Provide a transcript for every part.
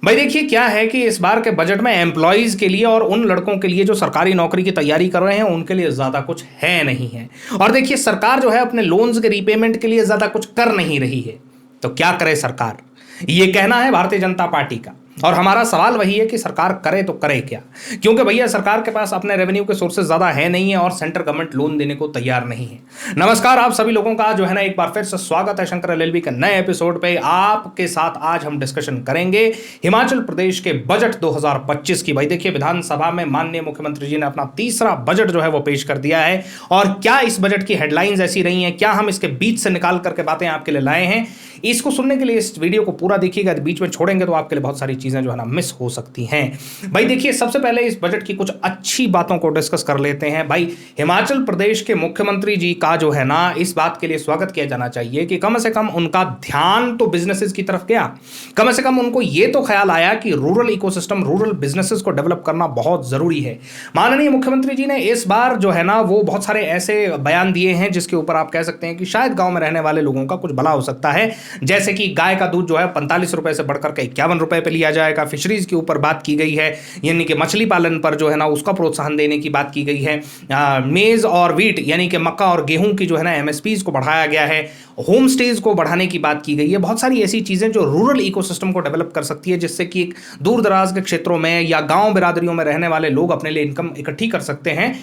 भाई देखिए क्या है कि इस बार के बजट में एम्प्लॉयज के लिए और उन लड़कों के लिए जो सरकारी नौकरी की तैयारी कर रहे हैं उनके लिए ज्यादा कुछ है नहीं है। और देखिए सरकार जो है अपने लोन्स के रीपेमेंट के लिए ज्यादा कुछ कर नहीं रही है। तो क्या करे सरकार, ये कहना है भारतीय जनता पार्टी का। और हमारा सवाल वही है कि सरकार करे तो करे क्या, क्योंकि भैया सरकार के पास अपने रेवेन्यू के सोर्सेज ज्यादा है नहीं है और सेंट्रल गवर्नमेंट लोन देने को तैयार नहीं है। नमस्कार आप सभी लोगों का जो है ना एक बार फिर से स्वागत है शंकर एलएलबी के नए एपिसोड पे। आपके साथ आज हम डिस्कशन करेंगे हिमाचल प्रदेश के बजट 2025 की। भाई देखिए विधानसभा में माननीय मुख्यमंत्री जी ने अपना तीसरा बजट जो है वो पेश कर दिया है। और क्या इस बजट की हेडलाइंस ऐसी रही हैं, क्या हम इसके बीच से निकाल करके बातें आपके लिए लाए हैं, इसको सुनने के लिए इस वीडियो को पूरा देखिएगा। बीच में छोड़ेंगे तो आपके लिए बहुत सारी चीजें जो है ना मिस हो सकती हैं। भाई देखिए सबसे पहले इस बजट की कुछ अच्छी बातों को डिस्कस कर लेते हैं। भाई हिमाचल प्रदेश के मुख्यमंत्री जी का जो है ना इस बात के लिए स्वागत किया जाना चाहिए कि कम से कम उनका ध्यान तो बिजनेसेस की तरफ गया। कम से कम उनको यह तो ख्याल आया कि रूरल इकोसिस्टम, रूरल बिजनेसेस को डेवलप करना बहुत जरूरी है। माननीय मुख्यमंत्री जी ने इस बार जो है ना वो बहुत सारे ऐसे बयान दिए हैं जिसके ऊपर आप कह सकते हैं कि शायद गांव में रहने वाले लोगों का कुछ भला हो सकता है। जैसे कि गाय का दूध जो है 45 रुपए से बढ़कर के 51 रुपए पे लिया जाएगा। फिशरीज के ऊपर बात की गई है, यानी कि मछली पालन पर जो है ना उसका प्रोत्साहन देने की बात की गई है। मेज और वीट यानी कि मक्का और गेहूं की जो है ना एमएसपीज को बढ़ाया गया है। होम स्टेज को बढ़ाने की बात की गई है। बहुत सारी ऐसी चीजें जो रूरल इकोसिस्टम को डेवलप कर सकती है, जिससे कि एक दूर दराज के क्षेत्रों में या गांव बिरादरियों में रहने वाले लोग अपने लिए इनकम इकट्ठी कर सकते हैं।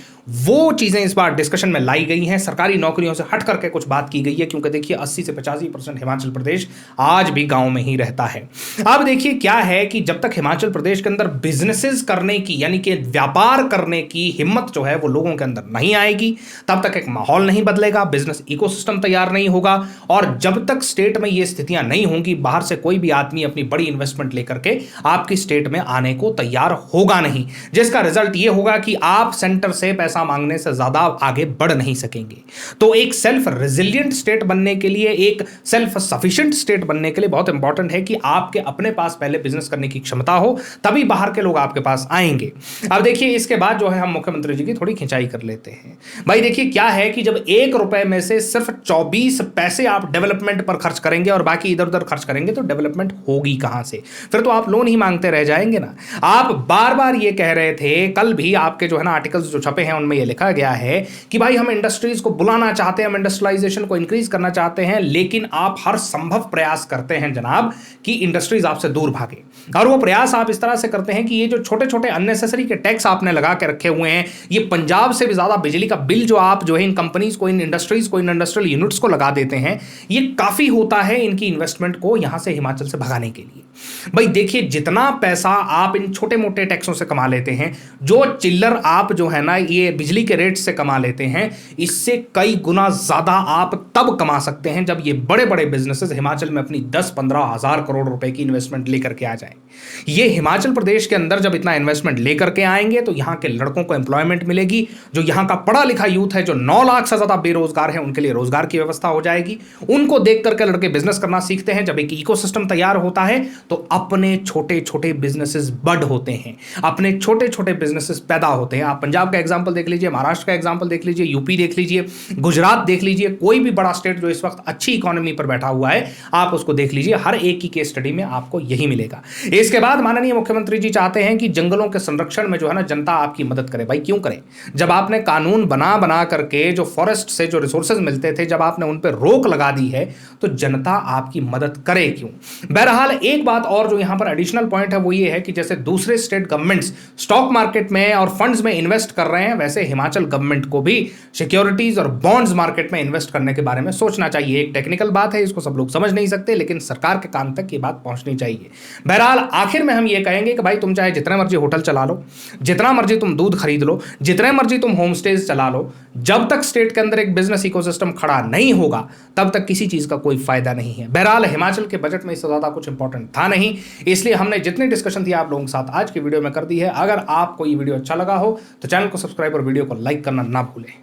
वो चीजें इस बार डिस्कशन में लाई गई हैं। सरकारी नौकरियों से हट करके कुछ बात की गई है, क्योंकि देखिए 80 से 85% हिमाचल प्रदेश आज भी गांव में ही रहता है। अब देखिए क्या है कि जब तक हिमाचल प्रदेश के अंदर बिजनेसेस करने की यानी कि व्यापार करने की हिम्मत जो है वो लोगों के अंदर नहीं आएगी, तब तक एक माहौल नहीं बदलेगा, बिजनेस इकोसिस्टम तैयार नहीं होगा। और जब तक स्टेट में ये स्थितियां नहीं होंगी, बाहर से कोई भी आदमी अपनी बड़ी इन्वेस्टमेंट लेकर के आपकी स्टेट में आने को तैयार होगा नहीं, जिसका रिजल्ट ये होगा कि आप सेंटर से पैसा मांगने से ज्यादा आगे बढ़ नहीं सकेंगे। तो एक सेल्फ रेजिलिएंट स्टेट बनने के लिए, एक सेल्फ सफिशिएंट स्टेट बनने के लिए बहुत इंपॉर्टेंट है कि आपके अपने पास पहले बिजनेस करने की क्षमता हो, तभी बाहर के लोग आपके पास आएंगे। अब देखिए इसके बाद जो है हम मुख्यमंत्री जी की थोड़ी खिंचाई कर लेते हैं। भाई देखिए क्या है कि जब 1 रुपए में से सिर्फ 24 पैसे आप डेवलपमेंट पर खर्च करेंगे और बाकी इधर उधर खर्च करेंगे तो डेवलपमेंट होगी कहां से? फिर तो आप लोन ही मांगते रह जाएंगे ना। आप बार बार ये कह रहे थे, कल भी आपके जो है ना आर्टिकल्स जो छपे हैं उनमें ये लिखा गया है कि भाई हम इंडस्ट्रीज को बुलाना चाहते हैं, हम इंडस्ट्रियलाइजेशन को इंक्रीज करना चाहते हैं, लेकिन आप हर संभव प्रयास करते हैं जनाब कि इंडस्ट्रीज आपसे दूर भागे। और वो प्रयास आप इस तरह से करते हैं कि ये जो छोटे छोटे अननेसेसरी के टैक्स आपने लगा के रखे हुए हैं, ये पंजाब से भी ज्यादा बिजली का बिल जो आप जो है इन कंपनीज को, इन इंडस्ट्रीज को, इन इंडस्ट्रियल यूनिट्स को लगा देते हैं, ये काफी होता है इनकी इन्वेस्टमेंट को यहां से हिमाचल से भगाने के लिए। भाई देखिए जितना पैसा आप इन छोटे मोटे टैक्सों से कमा लेते हैं, जो चिल्लर आप जो है ना ये बिजली के रेट से कमा लेते हैं, इससे कई गुना ज्यादा आप तब कमा सकते हैं जब ये बड़े बड़े बिजनेसेस हिमाचल में अपनी 10-15 हजार करोड़ रुपए की इन्वेस्टमेंट लेकर के आ जाएं। ये हिमाचल प्रदेश के अंदर जब इतना इन्वेस्टमेंट लेकर के आएंगे तो यहां के लड़कों को एम्प्लॉयमेंट मिलेगी। जो यहां का पढ़ा लिखा यूथ है, जो 9 लाख से ज्यादा बेरोजगार है, उनके लिए रोजगार की व्यवस्था हो जाएगी। उनको देख करके लड़के बिजनेस करना सीखते हैं। जब एक इकोसिस्टम तैयार होता है तो अपने छोटे छोटे बिजनेसेस बड होते हैं, अपने छोटे छोटे बिजनेसेस पैदा होते हैं। आप पंजाब का एग्जांपल देख लीजिए, महाराष्ट्र का एग्जांपल देख लीजिए, यूपी देख लीजिए, गुजरात देख लीजिए, कोई भी बड़ा स्टेट जो इस वक्त अच्छी इकोनॉमी पर बैठा हुआ है आप उसको देख लीजिए, हर एक की केस स्टडी में आपको यही मिलेगा। इसके बाद माननीय मुख्यमंत्री जी चाहते हैं कि जंगलों के संरक्षण में जो है ना जनता आपकी मदद करे। भाई क्यों करे? जब आपने कानून बना बना करके जो फॉरेस्ट से जो रिसोर्सेज मिलते थे, जब आपने उन पर रोक लगा दी है तो जनता आपकी मदद करे क्यों? बहरहाल एक बात और जो यहां पर एडिशनल पॉइंट है वो ये है कि जैसे दूसरे स्टेट गवर्नमेंट्स स्टॉक मार्केट में और फंड्स में इन्वेस्ट कर रहे हैं, वैसे हिमाचल गवर्नमेंट को भी सिक्योरिटीज और बॉन्ड्स मार्केट में इन्वेस्ट करने के बारे में सोचना चाहिए। एक टेक्निकल बात है, इसको सब लोग समझ नहीं सकते, लेकिन सरकार के कान तक ये बात पहुंचनी चाहिए। बहरहाल आखिर में हम ये कहेंगे कि भाई तुम चाहे जितना मर्जी होटल चला लो, जितना मर्जी तुम दूध खरीद लो, जितने मर्जी तुम होम स्टेज चला लो, जब तक स्टेट के अंदर एक बिजनेस इकोसिस्टम खड़ा नहीं होगा तब तक किसी चीज का कोई फायदा नहीं है। बहरहाल हिमाचल के बजट में इससे ज्यादा कुछ इंपॉर्टेंट था नहीं, इसलिए हमने जितनी डिस्कशन थी आप लोगों के साथ आज की वीडियो में कर दी है। अगर आपको ये वीडियो अच्छा लगा हो तो चैनल को सब्सक्राइब और वीडियो को लाइक करना ना भूलें।